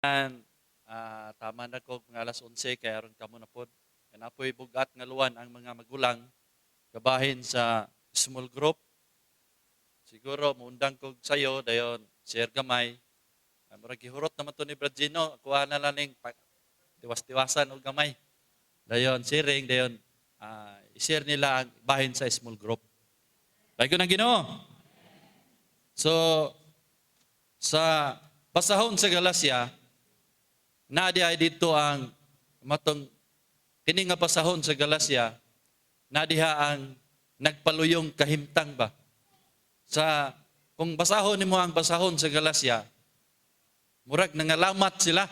Tama na ko mga alas 11 kaya aron kamo na pod. Kaya napoy bugat nga luwan ang mga magulang gabahin sa small group. Siguro muundang ko sayo dayon share gamay. Murag gihurot naman to ni Brad Gino, kuha na lang ning tiwas-tiwasan og gamay. Dayon sharing dayon i-share nila ang bahin sa small group. Lagi ko na Ginoo. So sa basahon sa Galacia, nadi ay dito ang matong kini nga basahon sa Galacia, nadiha ang nagpaluyong kahimtang ba. Sa kung basahon nimo ang basahon sa Galacia, murag nangalamat sila.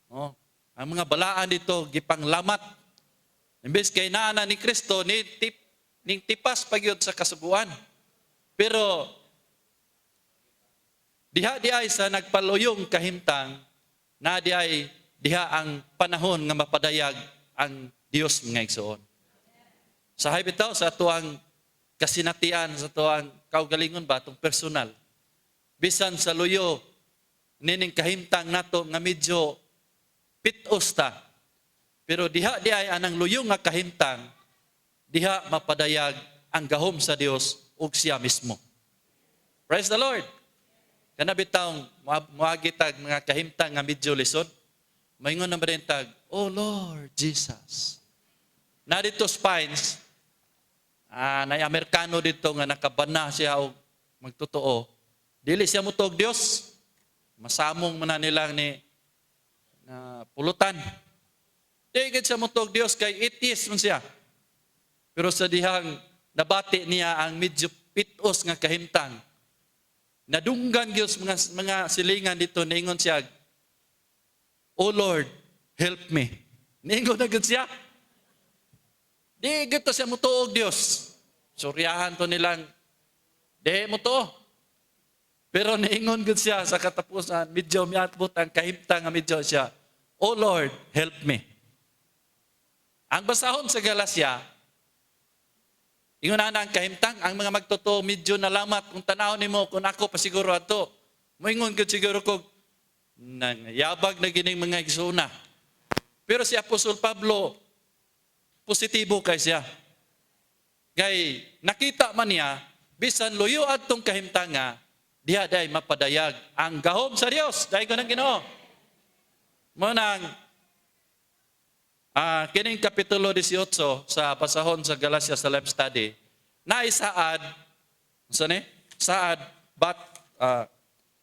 Oh, ang mga balaan dito gipanglamat. Imbes kay naa ni Kristo ning tipas pagyud sa kasuguan. Pero diha di ay sa nagpaluyong kahimtang, na di ay diha ang panahon nga mapadayag ang Dios mga igsoon. Sahay bitaw sa tuang kasinatian, sa tuang kaugalingon ba tong personal. Bisan sa luyo nining kahimtang nato nga medyo pitos ta. Pero diha di ay anang luyo nga kahimtang, diha mapadayag ang gahom sa Dios ug siya mismo. Praise the Lord. Kana bitawng muagitag mga kahimtang nga medyo lisod, maingon na tag, "Oh Lord Jesus." Na dito Spines, na Amerikano dito nga nakabana siya og magtotoo. Dili siya mutog Dios. Masamong man nilang ni pulutan. Dili gid siya mutog Dios kay atheist man siya. Pero sa dihang nabati niya ang medyo pitos nga kahimtang, nadunggan Diyos mga silingan dito, niingon siya, "Oh Lord, help me." Niingon na gud siya. Di gito siya mutuog Diyos. Suryahan to nilang, di mo to. Pero niingon gud siya sa katapusan, medyo miatbot ang kahimtang nga medyo siya, "Oh Lord, help me." Ang basahon sa Galacia, ingon na ang kahimtang, ang mga magtotoo medyo nalamat kung tanaw nimo kung ako pasiguro ato. Moingon gud siguro ko nang yabag na gining mga igsoona. Pero si Apostol Pablo positibo kay siya. Kay nakita man niya bisan luyo adtong kahimtanga, diha day mapadayag ang gahom sa Dios. Dai ko nang Ginoo. Mo nang kining kapitulo 18 sa pasahon sa Galacia sa life study, naisaad,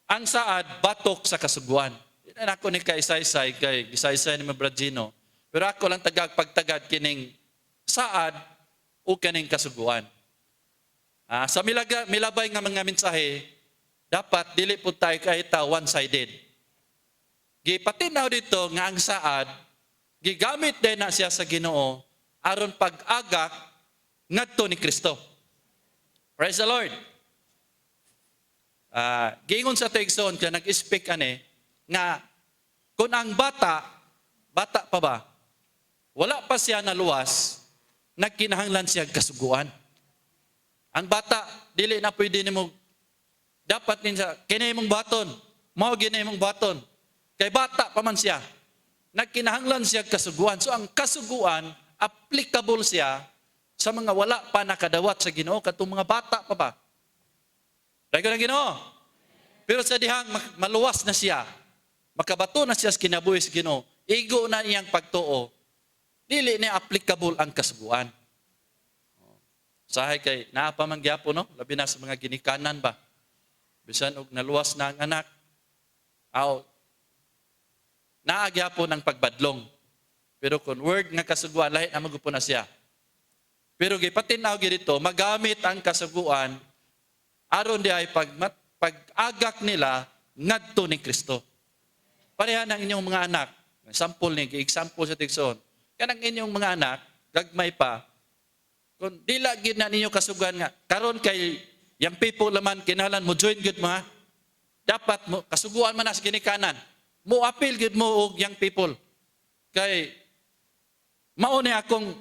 ang saad batok sa kasuguan. Ina ako ni kaisay-say kay gisaysay ni Brad Gino. Pero ako lang pagtagad kining saad o kining kasuguan. Sa milabay nga mga mensahe, dapat dili po tayo kahit one-sided. Gipatinaw dito nga ang saad gigamit din na siya sa Ginoo aron pag-agak ngadto ni Kristo. Praise the Lord. Giingon sa Tegson kaya nag-speak nga kung ang bata pa ba, wala pa siya naluwas, nagkinahanglan siya kasuguan. Ang bata, dili na pwede nimo, dapat niya, kinay mong baton, mao ginay mong baton. Kay bata pa man siya, nagkinahanglan siya kasuguan. So ang kasuguan, applicable siya sa mga wala pa nakadawat sa Ginoo, katong mga bata pa ba. Dahil ko ng Ginoo. Pero sa dihang maluwas na siya, makabato na siya sa kinabuhi sa Ginoo, igo na iyang pagtuo, dili na applicable ang kasuguan. Sahay kay naapamang gyapo, no? Labi na sa mga ginikanan ba? Bisan og naluwas na ang anak, naagyapo ng pagbadlong. Pero kung word nga kasuguan, lahi na magupo na siya. Pero gipatinaw dito, magamit ang kasuguan aron di ay pag-agak nila ngadto ni Kristo. Pareha ng inyong mga anak, example sa Tigson, kanang inyong mga anak, gagmay pa, kung dila gid na ninyo kasuguan nga, karon kay yang people laman kinahanglan mo join gud mga, dapat mo kasuguan man na sa ginikanan. Mo appeal gid mo og young people. Kay mao ni akong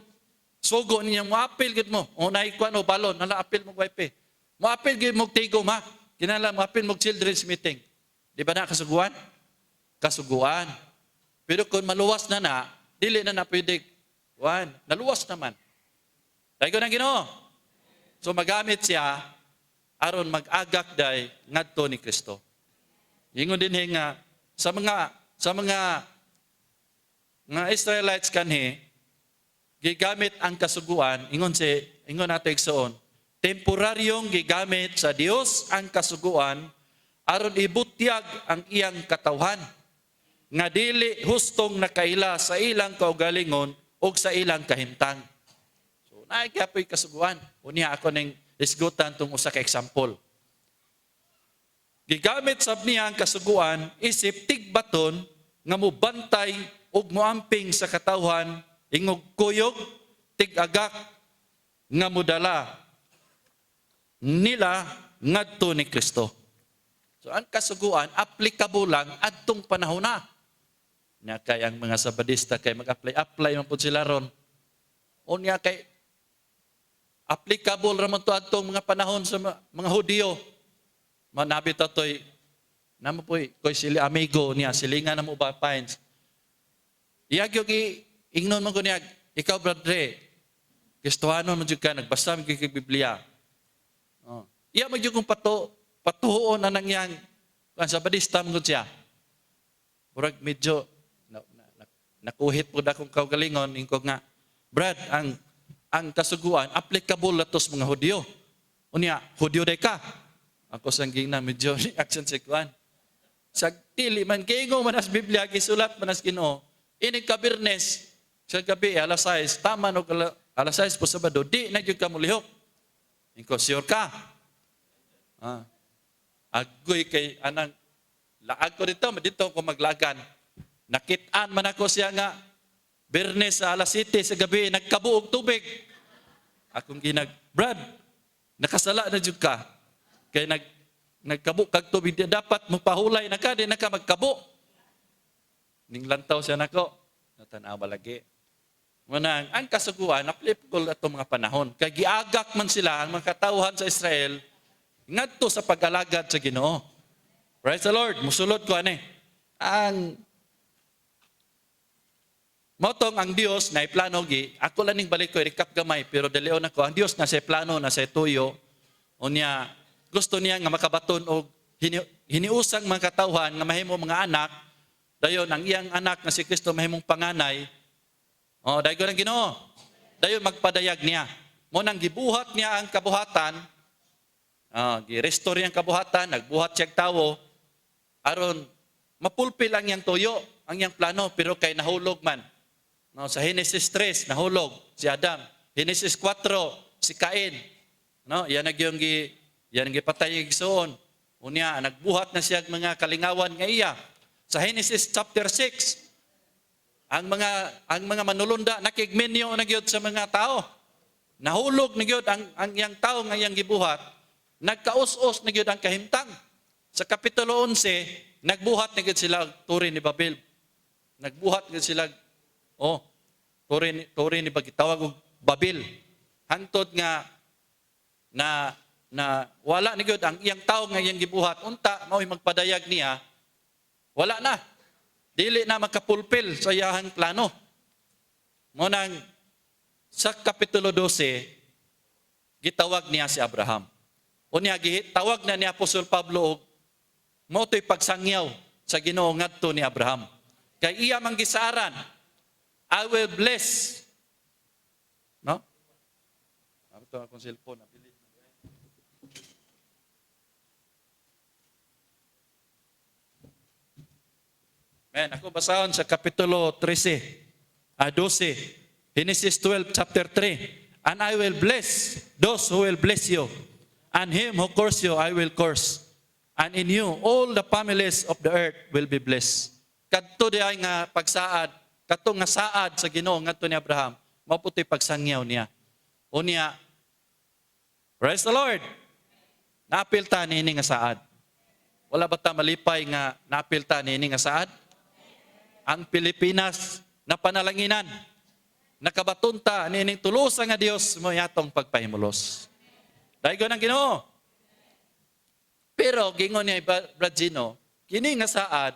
sugo niya mo appeal gid mo. Unay kuan o balon nala appeal mo wife. Mo appeal gid mo tigom ha. Kinahanglan mo appeal mo children's meeting. Di ba na kasuguan? kasuguan. Pero kung maluwas na, dili na pwede. Naluwas naman. Dahil ko ng Ginoo. So magamit siya aron mag-agak day ngadto ni Kristo. Ingon din nga sa mga Israelites kanhi gigamit ang kasuguan, ingon nato igsoon, temporaryong gigamit sa Dios ang kasuguan aron ibutyag ang iyang katawhan nga dili hustong nakaila sa ilang kaugalingon o sa ilang kahimtang. So naay kapoy kasuguan. Unya ako ning isgutan tong usa ka example. Gigamit sab niya ang kasuguan isip tigbaton nga mobantay ug moamping sa katawhan ingog kuyog tigagak nga modala nila ngadto ni Kristo. So ang kasuguan applicable lang adtong panahon na. Nya kay ang mga Sabadista kay mag-apply man pud sila ron. Unya kay applicable ra man to adtong mga panahon sa mga Hudiyo. Manabi tatoy namo poy koy sili amigo niya silingan namo ba pines. Iyag yung ingnon man ko niya, ikaw bradre, Kristohano man jud ka nagbasa man kay Biblia. Iya man jud kung patuon anang yang sa Sabadista man siya. Murag medyo nakuhit po akong kaugalingon ingko nga Brad ang kasuguan applicable latos mga Hudiyo. Unya Hudiyo day ka. Ako sang gina medyo action sa kuan. Sa dili man kaygo man as Biblia gisulat man as Ginoo. Ini kabirnes sa gabi alas 6 tama no alas 6 po Sabado di na gyud ka mulihok. Ingko sure ka. Agoy kay anang laag ko dito ko maglagan. Nakit-an man ako siya nga Bernes sa alas 7 sa gabi nagkabuog tubig. Akong Brad, nakasala na jud ka. Kay nagkabo kag tubig di dapat mo pahulay na ka di na ka magkabo. Ning lantaw siya nako. Natanaw lagi. Manang ang kasuguan applicable ato mga panahon. Kay giagak man sila ang mga katawhan sa Israel ngadto sa pag-alagad sa Ginoo. Praise the Lord. Musulod ko ani. Ang motong ang Dios na iplano ako lang ning balik ko recap gamay pero dalion ako ang Dios na sa plano na sa tuyo unya gusto niya nga makabaton og hiniusang mga katawhan nga mahimo mga anak dayon ang iyang anak nga si Kristo mahimong panganay dayon ko ng Ginoo dayon magpadayag niya mo nang gibuhat niya ang kabuhatan gi-restore ang kabuhatan nagbuhat siya tawo aron mapulpil ang iyang tuyo ang iyang plano pero kay nahulog man. No, sa Genesis 3, nahulog si Adam. Genesis 4, si Cain. No, yan gipatay ng Igsoon. Unya, nagbuhat na siya mga kalingawan nga iya. Sa Genesis chapter 6, ang mga manulunda nakigmenyo na gyud sa mga tao. Nahulog na gyud ang yang tao nga yang gibuhat. Nagkaus-us na gyud ang kahimtang. Sa kapitulo 11, nagbuhat na gyud sila turi ni Babel. Nagbuhat gyud sila turin ni pagitawag og Babil. Hantod nga na wala ni gyud ang iyang tawo nga iyang gibuhat unta mao'y magpadayag niya wala na. Dili na makapulpil sa iyang plano. Mo nang sa kapitulo 12 gitawag niya si Abraham. Unya gitawag na ni Apostol Pablo og mao toy pagsangyaw sa Ginoo ngadto ni Abraham. Kay iya man gisaran I will bless. No? Ito akong cellphone. Man, ako basahon sa kapitulo 13, 12, Genesis 12, chapter 3. And I will bless those who will bless you. And him who curse you, I will curse. And in you, all the families of the earth will be blessed. Kadto di ay nga pagsaad, katong nga saad sa Ginoo ngadto ni Abraham, mao putoy pagsangyaw niya. Unya, praise the Lord. Naapilta niini nga saad. Wala ba ta malipay nga naapilta niini nga saad? Ang Pilipinas na panalanginan, nakabatunta niining tulusa nga Dios mo yatong pagpahimulos. Daygo ng Ginoo. Pero gingon niya Brad Gino, kini nga saad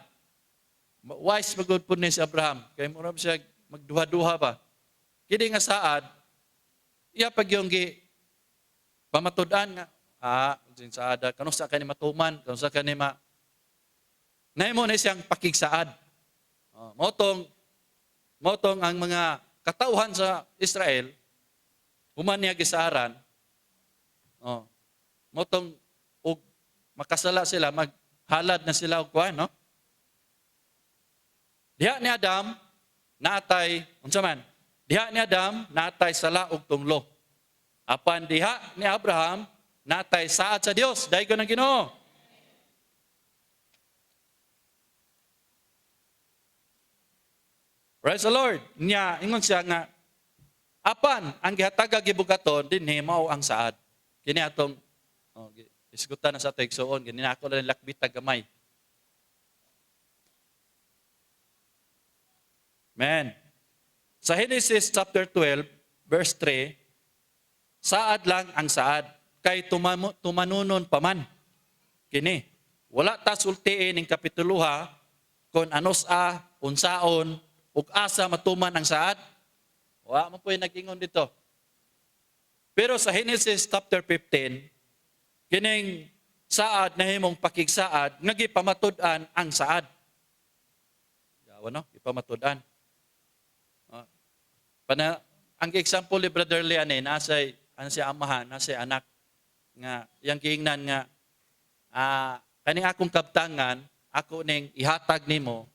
Wise magud po ni si Abraham. Kay mura siya magduha-duha pa. Kini nga saad, iya pag yung pamatudan nga, sin saada, kanusa ka ni matuman, kanusa ka ni nahimo na siyang pakigsaad. Motong ang mga katauhan sa Israel, human niya gisaran, motong og makasala sila, maghalad na sila og kuan, no? Diha ni Adam, naatay, unsa man? Diha ni Adam, naatay sala og tunglo. Apan diha ni Abraham, naatay saad sa Dios. Dahil ko ng Ginoo. Praise the Lord. Nya, ingon siya nga, apan, ang gihataga gibugaton, dinhi mao ang saad. Kini atong, isgutan na sa ito, igsuon, ganina ako lang lakbita gamay. Amen. Sa Genesis chapter 12, verse 3, saad lang ang saad, kay tumanunon paman. Kini, wala ta sultiin ng kapituluha, kung anos unsaon, ug asa matuman ang saad. Wala mo po yung nag-ingon dito. Pero sa Genesis chapter 15, kining saad na himong pakigsaad, nga gipamatud-an ang saad. Yawa no, gipamatud-an. Ang example ni Brother Leane, nasa'y siya amahan, nasa'y anak, nga, yang giingnan nga, kaning akong kabtangan, ako ning ihatag nimo.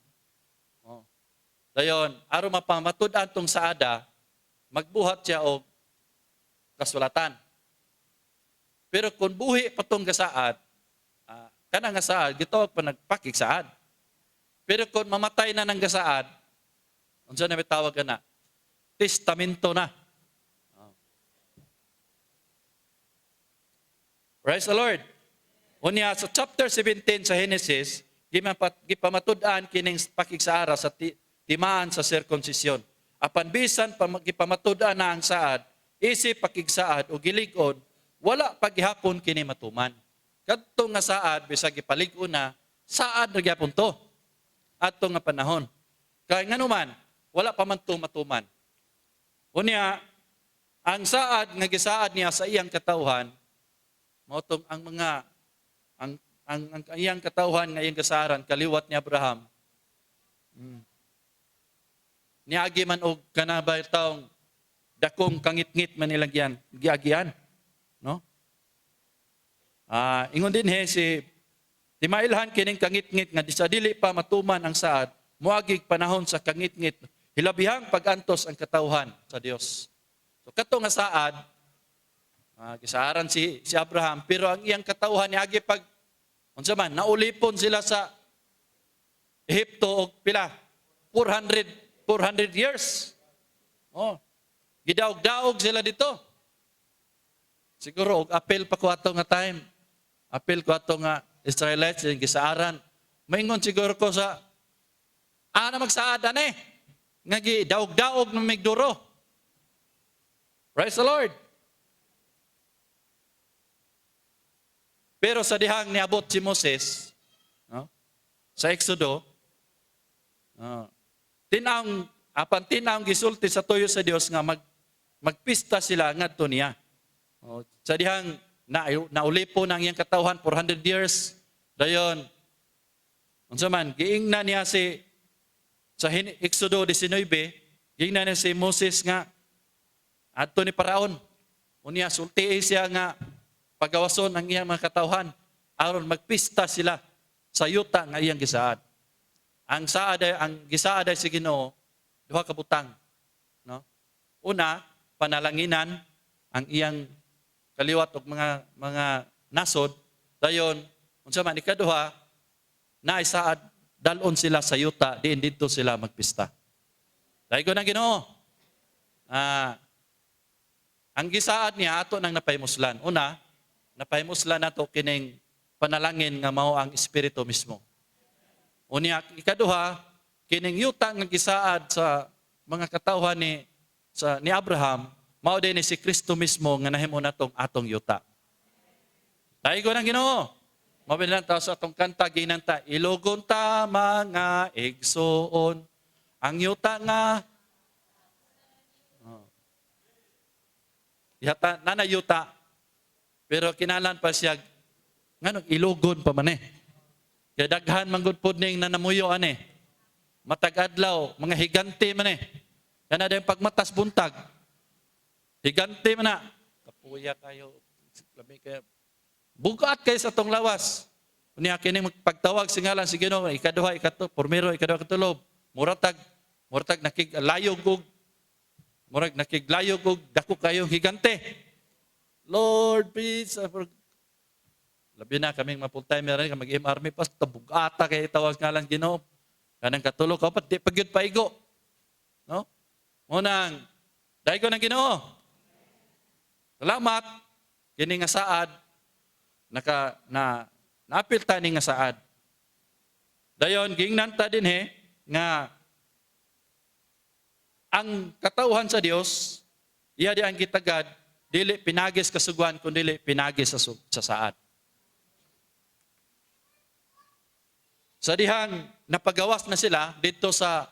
Dayon, aron mapamatud-an tong saada, magbuhat siya og kasulatan. Pero kung buhi pa tong gasaad, kanang gasaad, gitawag pa nagpakigsaad. Pero kung mamatay na ng gasaad, unsa na bitawag na? Testamento na. Praise the Lord. Unya sa chapter 17 sa Genesis, gipamatud-an kining pakigsaara sa timaan sa circumcision. Apan bisan gipamatud-an na ang saad, isip pakigsaad o gilig-on, wala paghihapon kini matuman. Kadto nga saad bisag gipalig-on na, saad na gyapon to. Adto nga panahon. Kay nganuman, wala pa man to matuman. Unya, ang saad nga gisaad niya sa iyang katauhan, motong ang iyang katauhan nga iyang gasaran, kaliwat ni Abraham. Niagi man og kanabay taong dakong kangit-ngit man nilang giagian. No? Ingon din si timailhan kining kangit-ngit nga sa dili pa matuman ang saad, muagig panahon sa kangit-ngit, hilabihang pag-antos ang katauhan sa Dios. So kato nga saad, gisaaran si Abraham, pero ang iyang katauhan niagi pag unsa man naulipon sila sa Ehipto og pila 400 years. Gidaog-daog sila dito. Siguro og apel pa ko ato nga time. Apel ko ato nga Israelites yung gisaaran. Maingon siguro ko sa na magsaad nga gidaog-daog ng migduro. Praise the Lord. Pero sa dihang niabot si Moses, no? Sa Exodo, tinang gisulti sa tuyo sa Dios nga magpista sila ngadto niya. Sa dihang naulipo nang iyang katawhan 400 years, dayon unsa man giingna niya sa Exodo 19, giingna niya si Moses nga adto ni Paraon. Unya sulti siya nga pagawason ang iyang mga katawhan aron magpista sila sa yuta nga iyang gisaad. Ang gisaad ay si Ginoo duha ka butang, no? Una, panalanginan ang iyang kaliwat og mga nasod. Dayon unsa man ikaduha, na isaad dalon sila sa yuta diin didto sila magpista. Dahil ko na Ginoo. Ang gisaad niya ato nang napaymuslan. Una, napaymuslan nato kining panalangin nga mao ang Espiritu mismo. Unya ikaduha, kining yuta nga gisaad sa mga katawhan ni Abraham, mao din ni si Kristo mismo nga nahimo natong atong yuta. Dahil ko nang Ginoo. Mabilang tao sa atong kanta, ginanta, ilugon ta mga igsoon, ang yuta nga, yata, nanayuta, pero kinalan pa siya, nga ilugon pa man eh. Kaya daghan manggod pod ning nanamuyo ane. Matag-adlaw, mga higante man eh. Yan na yung pagmatas buntag. Higante man na. Kapuya kayo. Labi kayo. Bugat kayo sa tong lawas. Unya kining magpagtawag singalan si Ginoo, ikaduha, pormero, ikaduha, katulob. Muratag nakiglayog og nakiglayog og dako kayong higante. Lord, please, labi na kaming ma-full-timer rin, mag-army pa, tabugata kay tawag nga lang Ginoo. Kanang katulog ka, di pagyud paigo. No? Munang, dahil ko ng Ginoo. Salamat, kini nga saad, naapil ta ni nga saad. Dayon, gingnan ta din nga ang katauhan sa Dios, iya di ang gitagad, dili pinagis kasuguan, kundi pinagis sa saad. Sa dihang napagawas na sila dito sa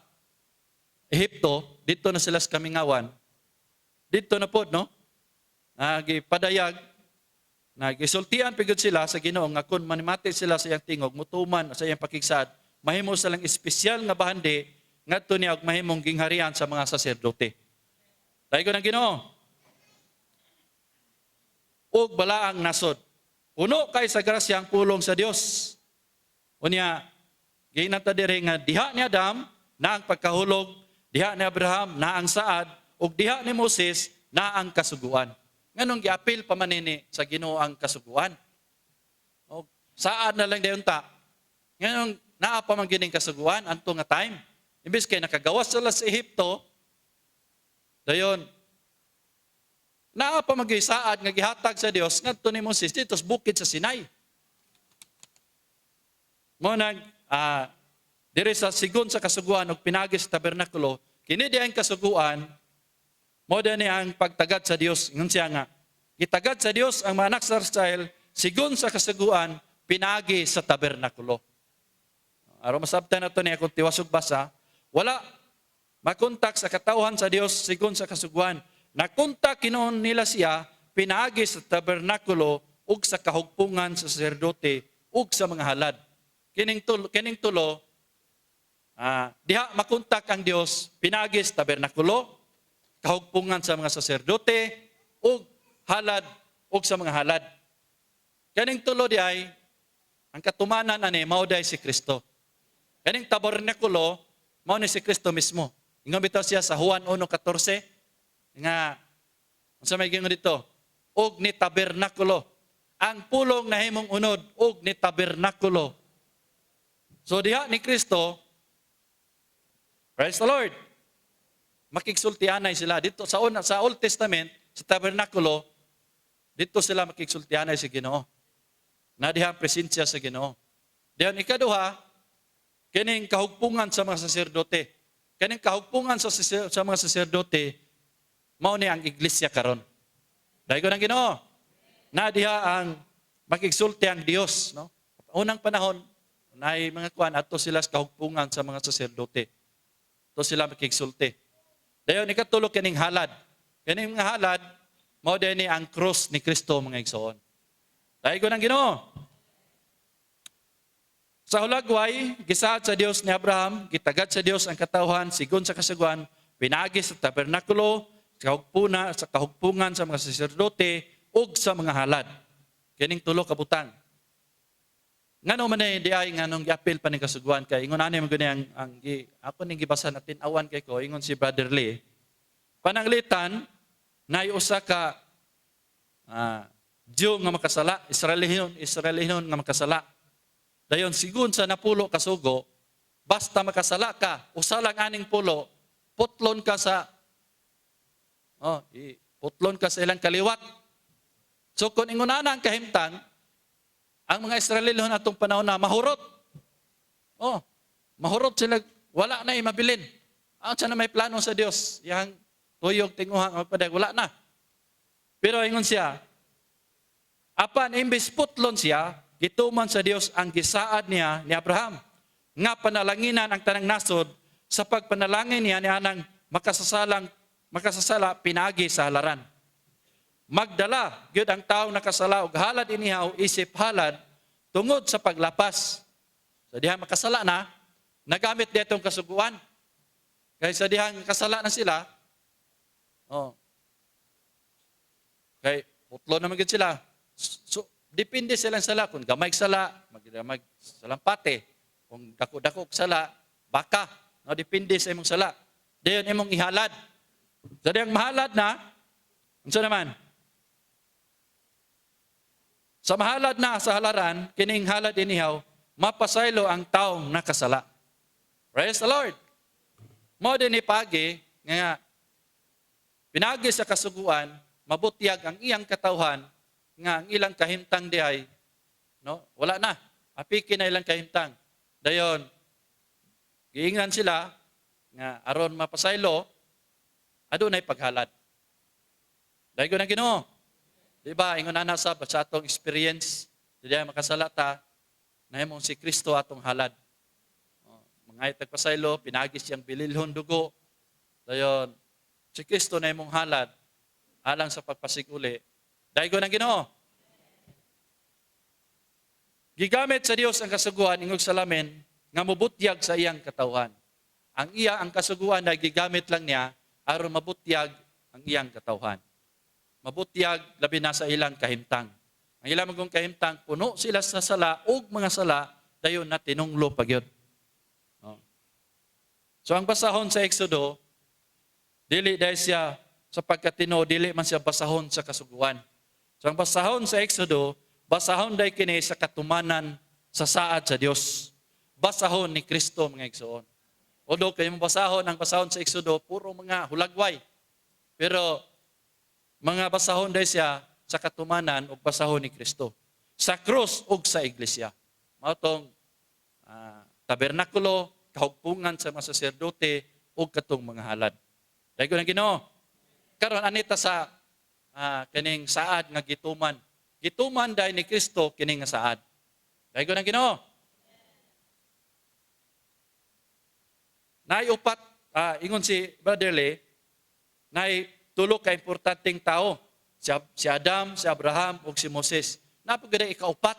Ehipto, dito na sila sa Kamingawan, dito na pod, no? Nagipadayag, nagisultian pigod sila sa Ginoo nga kun manimati sila sa iyang tingog, mutuman sa iyang pakigsad, mahimo silang espesyal nga bahandi ngadto niya og mahimong gingharian sa mga saserdote. Dahil ko ng Ginoo. Og balaang nasod. Puno kay sa grasya ang pulong sa Dios. Unya, ginanta dire nga diha ni Adam na ang pagkahulog, diha ni Abraham na ang saad, ug diha ni Moses na ang kasuguan. Nganong giapil pa manini sa Ginoo ang kasuguan? O saad na lang dayon ta. Nganong naa pa man gining kasuguan anto nga time. Imbes kay nakagawas sila sa Ehipto, dayon naa pa magisaad nga gihatag sa Dios ngadto ni Moses dito sa bukid sa Sinai. Mo nag dire sa sigon sa kasuguan og pinagis tabernakulo, kini di ang kasuguan mo ni ang pagtagad sa Dios. Ingon siya nga, gitagad sa Dios ang mga anak sa Israel sigon sa kasuguan pinagi sa tabernakulo. Aron masabtan nato ni akong tiwasog basa, wala makontak sa katauhan sa Dios sigon sa kasuguan. Nakontak kinuon nila siya pinagi sa tabernakulo ug sa kahugpungan sa saserdote ug sa mga halad. Kining tulo, diha makontak ang Dios pinagis tabernakulo, kahugpungan sa mga saserdote, ug halad, ug sa mga halad. Kining tulo di ay, ang katumanan ani, mao di si Kristo. Kining tabernakulo, mao ni si Kristo mismo. Ingon bitaw siya sa Juan 1:14, nga, unsa may gingon dito? Ug ni tabernakulo. Ang pulong na himong unod, ug ni tabernakulo. So diha ni Kristo, praise the Lord, makigsultianay sila. Dito sa Old Testament, sa tabernakulo, dito sila makigsultianay sa Ginoo. Na diha ang presensya sa Ginoo. Diyan ikaduha, kining kahugpungan sa mga saserdote. Kining kahugpungan sa mga saserdote, mao ni ang iglesia karon. Dahil ko ng Ginoo, na diha ang makigsulti ang Dios. No? Unang panahon, na mga kuan ato sila sa kahugpungan sa mga saserdote. Ato sila makigsulti. Dayon ikatulo kining halad. Kining mga halad mao ni ang cross ni Kristo mga igsoon. Dahil ko ng Ginoo. Sa hulagway, gisaad sa Dios ni Abraham, gitagad sa Dios ang katawhan sigon sa kasuguan, pinagi sa tabernakulo, sa kahugpungan sa mga saserdote ug sa mga halad. Kining tulo ka butang. Ngano man di ay nganong giapil pa ni kasuguan kay ingon ani man gani ang ako ning gibasa natin awan kay ko ingon si Brother Lee. Pananglitan nay usa ka Diyo nga makasala, Israelihon nga makasala. Dayon sigun sa napulo ka sugo, basta makasala ka, usa lang aning pulo, putlon ka sa putlon ka sa ilang kaliwat. So kung ingon ana ang kahimtang, ang mga Israelihon atong panahon na mahurot. Mahurot sila, wala na mabilin. Ang siya na may plano sa Dios, yang tuyog tinguhang magpadag, wala na. Pero ingon siya, apan imbes putlon siya, gituman sa Dios ang gisaad niya ni Abraham nga panalanginan ang tanang nasod sa pagpanalangin niya niya ng makasasala pinagi sa halaran. Magdala gyud ang tawo nakasala og halad iniha o isip halad tungod sa paglapas. Sa diha makasala na, nagamit ditong kasuguan. Kaya sa dihang kasala na sila, kay putlo naman gid sila. So, depende silang sala. Kung gamay sala, salampate. Kung dako-dako sala, baka. No, depende sa imong sala. Dayon imong ihalad. Sa dihang mahalad na, unsa naman? Sa mahalad na sa halaran, kining halad inihaw, mapasaylo ang taong nakasala. Praise the Lord. Mao din ipagi nga pinagi sa kasuguan, mabutyag ang iyang katawhan nga ang ilang kahimtang diay wala na. Apiki na ilang kahimtang. Dayon giingnan sila nga aron mapasaylo adunay paghalad. Dayon na Ginoo. Di ba ingon ana sa atong experience diay makasala ta nahimong si Kristo atong halad. Ngay tagpasaylo, pinagis siyang bililhon dugo. Dayon, si Kristo na imong halad, alang sa pagpasiguli. Dahil ko ng Ginoo. Gigamit sa Dios ang kasuguan, ingog salamin, nga mubutyag sa iyang katawhan. Ang kasuguan na gigamit lang niya, aron mabutyag ang iyang katawhan. Mabutyag, labi na sa ilang kahimtang. Ang ilang magong kahimtang, puno sila sa sala, ug mga sala, dayon na tinunglo pagyod. So ang basahon sa Exodo, dili dahil siya sa pagkatino, dili man siya basahon sa kasuguan. So ang basahon sa Exodo, basahon dahil kini sa katumanan sa saad sa Dios. Basahon ni Kristo mga igsoon. Odo kayo basahon, ang basahon sa Exodo, puro mga hulagway. Pero mga basahon dahil siya sa katumanan o basahon ni Kristo. Sa krus o sa iglesia. Mautong tabernakulo, kahugpungan sa mga saserdote o katong mga halad. Dahil ko na Ginoo. Karon anita sa kining saad nga gituman. Gituman dahil ni Kristo kining nga saad. Dahil ko na Ginoo. Naiupat, ingon si Brother Lee, nai tulo ka importanteng tao. Si Adam, si Abraham, o si Moses. Napagada ikaupat.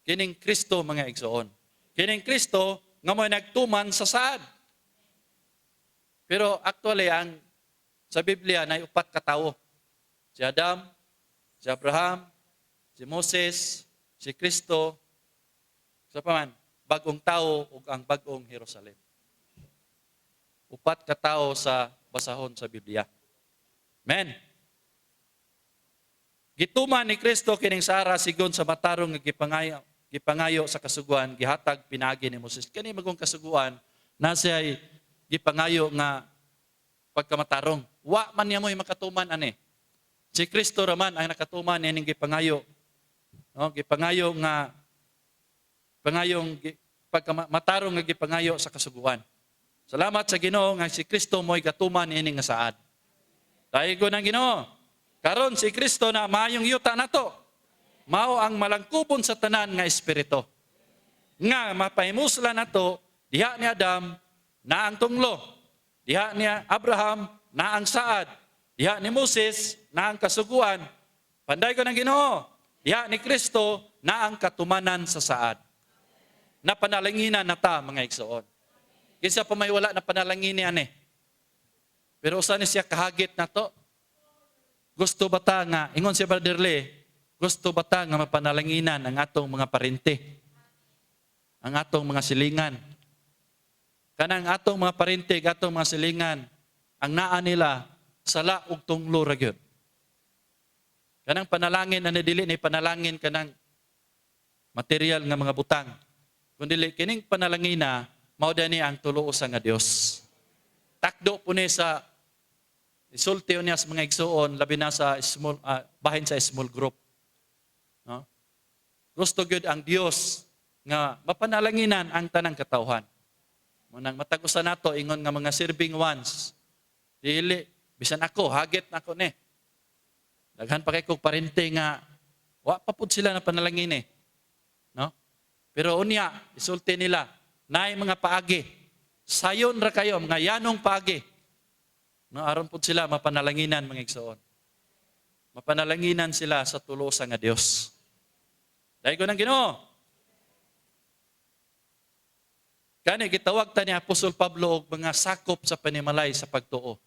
Kining Kristo mga igsoon. Kining Kristo nga mo'y nagtuman sa saad. Pero actually, sa Biblia, na upat katao. Si Adam, si Abraham, si Moses, si Kristo, sa paman, bagong tao ug ang bagong Jerusalem. Upat katao sa basahon sa Biblia. Amen. Gituman ni Kristo kining Sara sigon sa matarong nga gipangayo sa kasuguan, gihatag pinagi ni Moses. Kani magong kasuguan na siya'y gipangayo nga pagkamatarong. Wa man niya mo'y makatuman ani. Si Kristo raman ang nakatuman nining gipangayo. No, gipangayo nga pangayong pagkamatarong nga gipangayo sa kasuguan. Salamat sa Ginoo nga si Kristo mo'y gatuman nining nga saad. Dahil ko ng Ginoo. Karon si Kristo na maayong yuta nato. Mao ang malangkupon sa tanan nga espiritu. Nga mapahimusla nato diha ni Adam na ang tunglo, diha ni Abraham na ang saad, diha ni Moses na ang kasuguan. Panday ko ng Ginoo, diha ni Kristo na ang katumanan sa saad. Na panalanginan nata mga igsoon. Kinsa pa may wala na panalangin ni ani. Pero usa ni siya kahagit nato. Gusto ba ta nga ingon si Brother Lee, gusto ba ta nga mapanalanginan ang atong mga parente? Ang atong mga silingan. Kanang atong mga parente, atong mga silingan, ang naa nila, sala ug tunglo ra gyud. Kanang panalangin na dili ni panalangin kanang material nga mga butang. Kundi kining panalangina, mao ni ang tulo usa nga Dios. Takdo po ni sa isulti niya sa mga igsoon, labi na sa small, bahin sa small group. No? Gusto gyud ang Dios nga mapanalanginan ang tanang katawhan. Munang matagusan nato ingon nga mga serving ones. Dili bisan ako hagit nako ni. Daghan pa kay kog parente nga Wa pa pud sila na panalangin eh. No? Pero unya, isulti nila, naay mga paagi. Sayon ra kayo, mga yanong paagi. No, aron pud sila mapanalanginan mga igsoon. Mapanalanginan sila sa tulosa nga Dios. Dahil ko ng Ginoo. Kani gitawag ta ni Apostol Pablo og mga sakop sa panimalay sa pagtuo.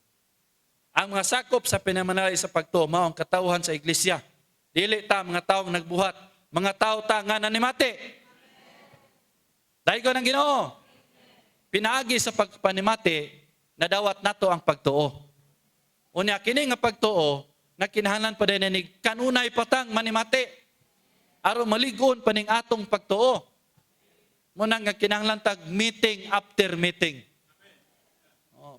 Ang mga sakop sa panimalay sa pagtuo mao ang katawhan sa iglesia. Dili ta mga taong nagbuhat, mga tao ta nga nanimati. Dahil ko ng Ginoo. Pinaagi sa pagpanimati, nadawat nato ang pagtuo. Unya kini nga pagtuo nga kinahanglan pa din ni kanunay patang manimati aron maligon pa ning atong pagtuo. Muna nga kinahanglan tag meeting after meeting.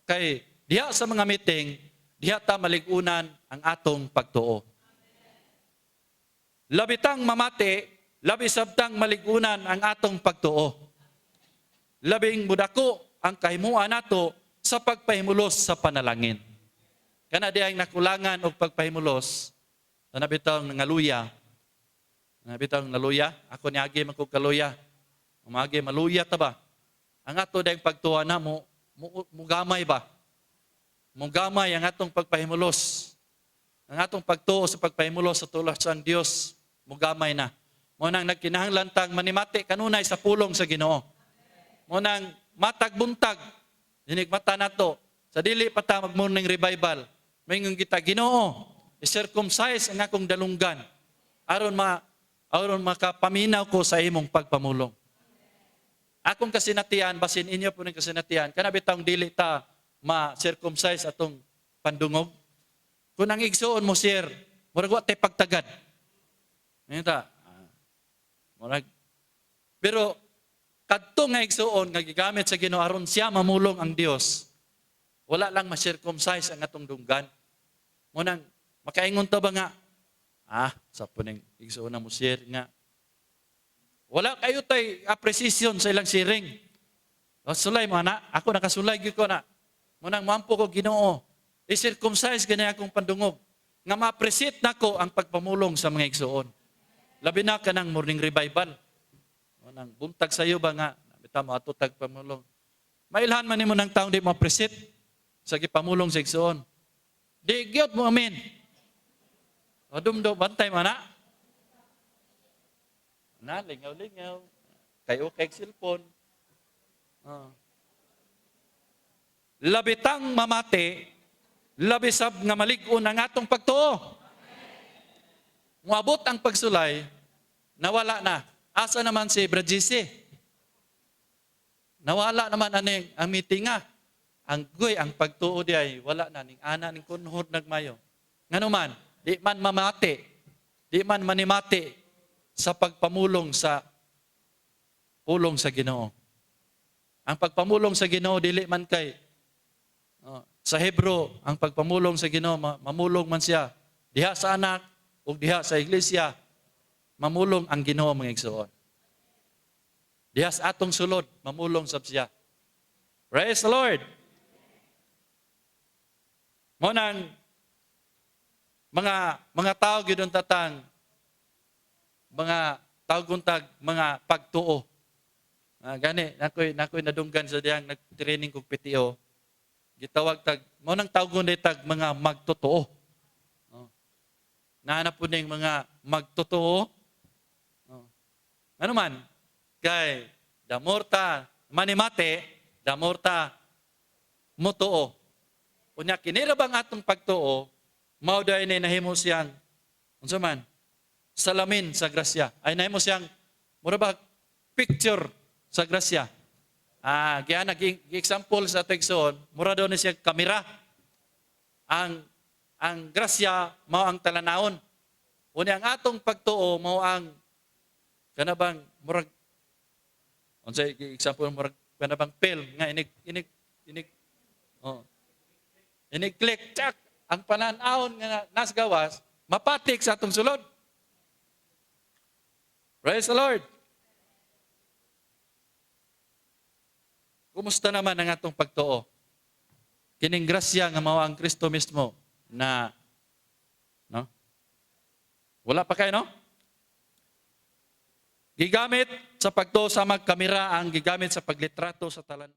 Kay diha sa mga meeting, diha ta maligunan ang atong pagtuo. Labitang mamati, labi sabtang maligunan ang atong pagtuo. Labing budako ang kahimuan nato sa pagpahimulos sa panalangin. Kana di ang nakulangan og pagpahimulos, nabitaw nga luya. Nabitaw nga luya, ako niagi man kog kaluya. Umagi maluya ta ba? Ang ato dayang pagtuwa na mo gamay ba? Mo gamay ang atong pagpahimulos. Ang atong pagtuo sa pagpahimulos sa tulos sang Dios, mo gamay na. Mo nang nagkinahanglan tang manimati kanunay sa pulong sa Ginoo. Mo nang matag buntag dinig mata nato sa dili pa ta mag-morning revival. Mayingon kita, Ginoo, i-circumcise ang akong dalunggan aron makapaminaw ko sa imong pagpamulong. Akong kasinatian, basin inyo po ng kasinatian, kanabitang dili ta ma-circumcise atong pandungog. Kung ang igsuon mo, sir, murag wa tay pagtagad. Ngayon ta. Pero, kadto nga igsuon, nga gigamit sa Ginoo aron siya mamulong ang Dios, wala lang ma-circumcise ang atong dunggan. Munang, makaingon ta ba nga, sa puning igsuon na mo, sir, nga, wala kayo tay appreciation sa ilang siring. Sulay mo na, ako nakasulay gyud ko na. Munang mampo ko Ginoo, i-circumcise ganay akong pandungog. Nga ma-appreciate nako ang pagpamulong sa mga igsuon. Labi na ka ng morning revival. Munang buntag sa iyo ba nga, bitaw mo ato tag pamulong. Mailhan man nimo ng taong di mo appreciate sa gipamulong sa igsuon. Di gyud mo amen. O dumdo bantay man na. Na, lingaw-lingaw. Kayo kay cellphone. Labitang mamati, labisab nga malig-on ang atong pagtuo. Muabot ang pagsulay, nawala na. Asa naman si Brajisi? Nawala naman aning ang meetinga. Ang goy, ang pagtuo di ay wala na. Ning ana, ning kunhod nagmayo. Nganuman, di man mamati, di man manimati, sa pagpamulong sa pulong sa Ginoo. Ang pagpamulong sa Ginoo dili man kay sa Hebro, ang pagpamulong sa Ginoo mamulong man siya diha sa anak ug diha sa iglesia, mamulong ang Ginoo mga igsoon. Diha sa atong sulod, mamulong sab siya. Praise the Lord. Mo nang mga tao gyud tatang mga tawag-untag, mga pagtuo. Gani, nakoy nadunggan sa diyang nag-training kong PTO. Gitawag tag, mo nang tawgon tag mga magtotoo. Nahanap po ng mga magtotoo. Ano man, kay damorta, manimate, damorta, motoo. Unya, kinirabang atong pagtuo, mauday na nahimo siyang, unsa man, salamin sa grasya. Ay nahimo siyang mura ba picture sa grasya. Kaya nag-example sa tekson, mura daw na siya kamera. Ang grasya mao ang talanawon. Unya ang atong pagtuo mao ang kanabang murag unsay example murag kanabang pill nga inig click check ang panan-awon nga nas gawas mapatik sa atong sulod. Praise the Lord. Kumusta naman ang atong pagtuo? Kining grasya nga mao ang Kristo mismo na no? Wala pa kayo, no? Gigamit sa pagtuo sa mga kamera ang gigamit sa paglitrato sa talan.